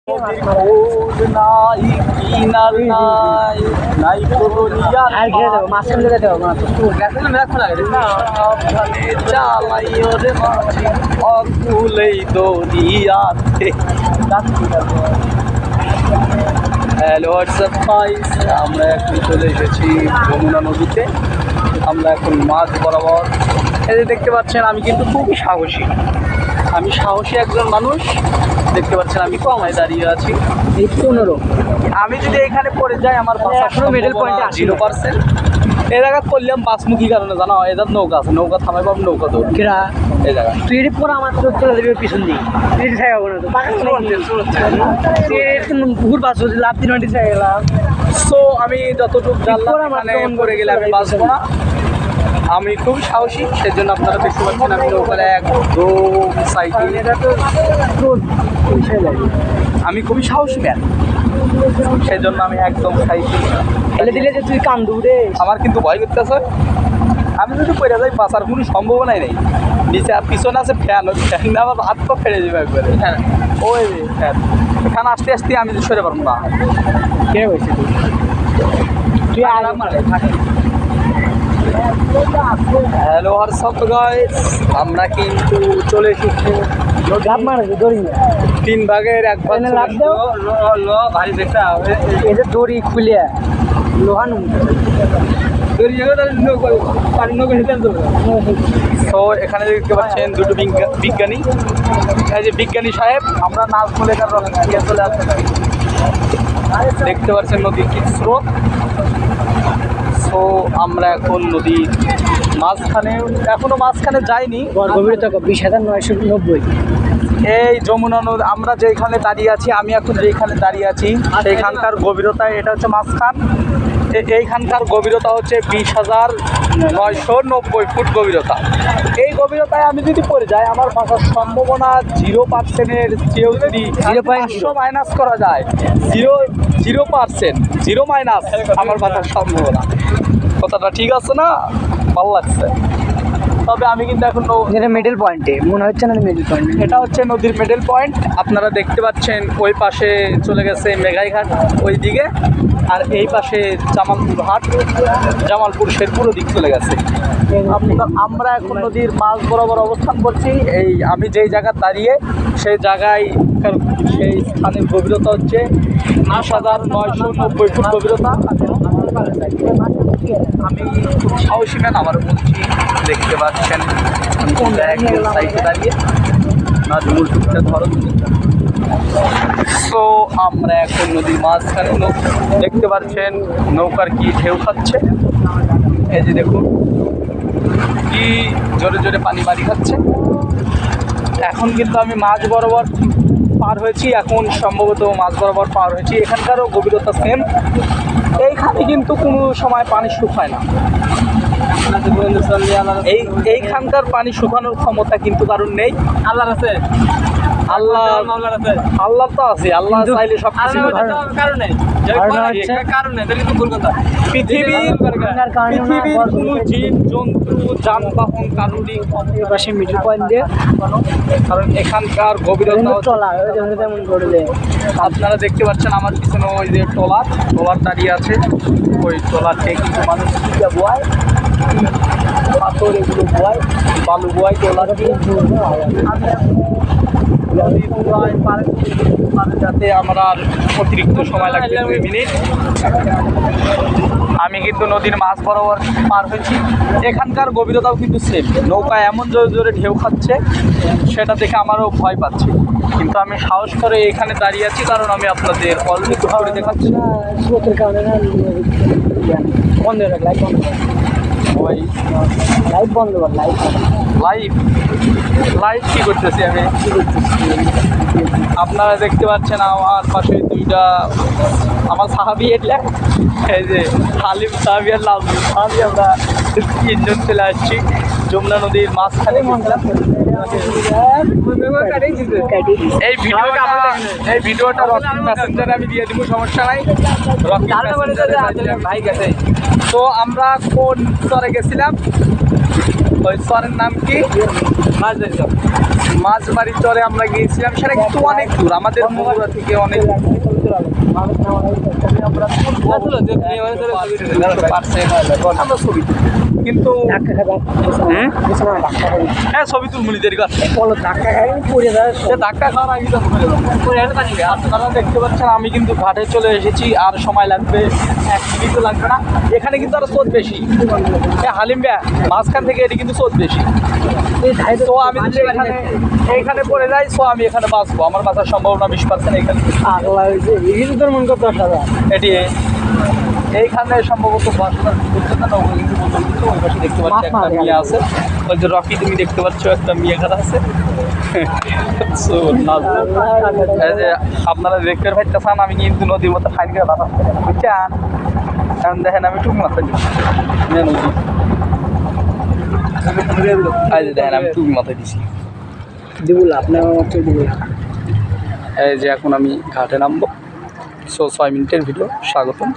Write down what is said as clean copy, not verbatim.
নাই কিনার নাই নাই চালাইও রে মাঝি অকুলেই দরিয়াতে। হ্যালো হোয়াটসঅ্যাপ গাইস, আমরা এখন চলে এসেছি যমুনা নদীতে। আমরা এখন মাছ বরাবর। এই যে দেখতে পাচ্ছেন, আমি কিন্তু খুবই সাহসী, আমি সাহসী একজন মানুষ। দেখতে পাচ্ছেন আমি কমায় দাঁড়িয়ে আছি। এই 15 আমি যদি এখানে পড়ে যাই আমার এখনো মিডল পয়েন্টে 0%। এই জায়গা করলাম বাসমুখী কারণে, জানো এদের নৌকা আছে, নৌকা থামাই পাবো, নৌকা দৌড় কিরা এই জায়গা তুই পরে আমার তো চলে যাবে পিছন দিয়ে তুই থাকবো না তো পুকুর বাস লাভ 3 মিনিট থেকে গেলাম। সো আমি যতটুকু জানলাম মানে পড়ে গেলে আমি বাঁচবো না। আমি খুব সাহসী, সেজন্য আপনারা দেখতে পাচ্ছেন আমি নৌকায় একদম সাইকেল। এটা তো বিষয় লাগে, আমি খুবই সাহসী ম্যান, সেজন্য আমি একদম সাইকেল ফেলে দিলে যে তুই কান্দু রে। আমার কিন্তু ভয় করতেছে, আমি যদি পড়ে যাই বাঁচার কোনো সম্ভাবনাই নেই। নিচে আর পিছনে আছে ফ্যান, ওই ফ্যান আমার হাত পা ফেলে যাবে একবারে। হ্যাঁ ওই ফ্যান, এখানে আসতে আসতে আমি সরে পারবো না। কে হয়েছে তুই আরাম মারে থাকে। হ্যালো হোয়াটসঅ্যাপ গাইস, আমরা কিন্তু চলে এসেছি লাভ মারে দড়ি 3 ভাগের 1 ভাগ। লাভ দাও ভাই দেখতে হবে এই যে দড়ি খুলে লোহা নুন দড়ি যাবে তাহলে পানি নৌকা নিতে হবে। তো এখানে দেখতে পাচ্ছেন দুটো বিজ্ঞানী, এই যে বিজ্ঞানী সাহেব। আমরা নাজমুলেকার রহমান চলে আসতে পারি। দেখতে পাচ্ছেন নদীর কি স্রোত। সো আমরা এখন নদীর মাঝখানে, এখনো মাঝখানে যাইনি। গভীরতা 20,990। এই যমুনা নদী আমরা যেখানে দাঁড়িয়ে আছি, আমি এখন যেখানে দাঁড়িয়ে আছি সেইখানকার গভীরতা, এটা হচ্ছে মাঝখান। এইখানকার গভীরতা হচ্ছে 20,990 ফুট গভীরতা। এই গভীরতায় আমি যদি পড়ে যাই আমার বাঁচার সম্ভাবনা 0%-এর চেয়েও যদি 0.5 মাইনাস করা যায়, 0% 0 মাইনাস আমার বাঁচার সম্ভাবনা। কথাটা ঠিক আছে না? ভালো লাগছে। তবে আমি কিন্তু এখন এটা মিডল পয়েন্টে মনে হচ্ছে না, মিডল পয়েন্ট এটা হচ্ছে নদীর মিডল পয়েন্ট। আপনারা দেখতে পাচ্ছেন ওই পাশে চলে গেছে মেঘাইঘাট ওই দিকে, আর এই পাশে জামালপুর হাট, জামালপুর শেরপুর দিক চলে গেছে। আমরা এখন নদীর মাঝ বরাবর অবস্থান করছি। এই আমি যেই জায়গায় দাঁড়িয়ে সেই জায়গায় সেই স্থানের গভীরতা হচ্ছে 20,990 ফুট গভীরতা। আমি খুব সাহসী ম্যান, আমার বলছি। দেখতে পাচ্ছেন সাইডে দাঁড়িয়ে নাজমুল টুকটা ধরো। সো আমরা এখন নদীর মাঝখানে দেখতে পাচ্ছেন নৌকার কি ঢেউ খাচ্ছে। এই যে দেখুন কি জোরে জোরে পানি বাড়ি খাচ্ছে। এখন কিন্তু আমি মাঝ বরাবর পার হয়েছি, এখন সম্ভবত মাঝ বরাবর পার হয়েছি। এখানকারও গভীরতা সেম। এইখানে কিন্তু কোনো সময় পানি শুকায় না। এইখানকার পানি শুকানোর ক্ষমতা কিন্তু কারণ নেই, আল্লাহর আছে। আল্লাহ তো আছে, আল্লাহ চাইলে সব কিছু পৃথিবীর কোনো জীব জন্তু যানবাহন কারণই পাশে মিডল পয়েন্ট দিয়ে, কারণ এখানকার গভীরতা যেমন করলে আপনারা দেখতে পাচ্ছেন আমার পিছনে ওই যে ট্রলার দাঁড়িয়ে আছে। ওই ট্রলারটা কিন্তু মানুষ বয় পাথর এগুলো বয়, বালু বয় ট্রলার দিয়ে। যাতে আমরা অতিরিক্ত সময় লাগবে 2 মিনিট। আমি কিন্তু নদীর মাঝ বরাবর পার হয়েছি। এখানকার গভীরতাও কিন্তু সেম। নৌকা এমন জোরে জোরে ঢেউ খাচ্ছে, সেটা দেখে আমারও ভয় পাচ্ছে, কিন্তু আমি সাহস করে এখানে দাঁড়িয়ে আছি কারণ আমি আপনাদের অল্প করে দেখাচ্ছি। স্রোতের কারণে না বন্ধ হয়ে লাইট বন্ধ কর, ওই লাইট বন্ধ কর, লাইভ কী করতেছি আমি। আপনারা দেখতে পাচ্ছেন আমার পাশে দুইটা আমার সাহাবি এটলে, এই যে হালিম সাহাবি আর লাজমি সাহাবি, আমরা 3জন চলে আসছি যমুনা নদীর মাঝখানে। এই ভিডিওটা রকিং মেসেঞ্জারে আমি দিয়ে দিব, সমস্যা নাই। ভাই গেছে। তো আমরা কোন চরে গেছিলাম, ওই চরের নাম কি মাছবাড়ির চরে আমরা গিয়েছিলাম, সেটা কিন্তু অনেক দূর আমাদের বগুড়া থেকে অনেক আমরা ছবি তুলি। কিন্তু হ্যাঁ ছবি তুলমুলি দেরি করছে ধাক্কা খাওয়ার আগে তো ঘুরে যাবো। আপনারা দেখতে পাচ্ছেন আমি কিন্তু ঘাটে চলে এসেছি, আর সময় লাগবে 1 মিনিটও লাগবে না। এখানে কিন্তু আরো স্রোত বেশি। হালিম ভাইয়া মাঝখান থেকে এটি কিন্তু স্রোত বেশি। তো আমি যদি এইখানে পড়ে যাই, সো আমি এখানে বাঁচবো, আমার বাঁচার সম্ভাবনা 20% এখানে। এটি এইখানে সম্ভবত বাঁচার নৌকা কিন্তু বোতল কিন্তু ওই পাশে দেখতে পাচ্ছি একটা মিয়া আছে, ওই যে রকি তুমি দেখতে পাচ্ছ একটা মিয়া ঘাট আছে। So, এই যে আপনারা দেখতে পাচ্ছেন আমি কিন্তু নদীর মতো ফাইন করে বাতাস বুঝছেন, কারণ দেখেন আমি টুক মাথা দিচ্ছি নদী, এই যে দেখেন আমি টুক মাথায় দিচ্ছি। এই যে এখন আমি ঘাটে নামবো। 6 মিনিটের ভিডিও, স্বাগতম।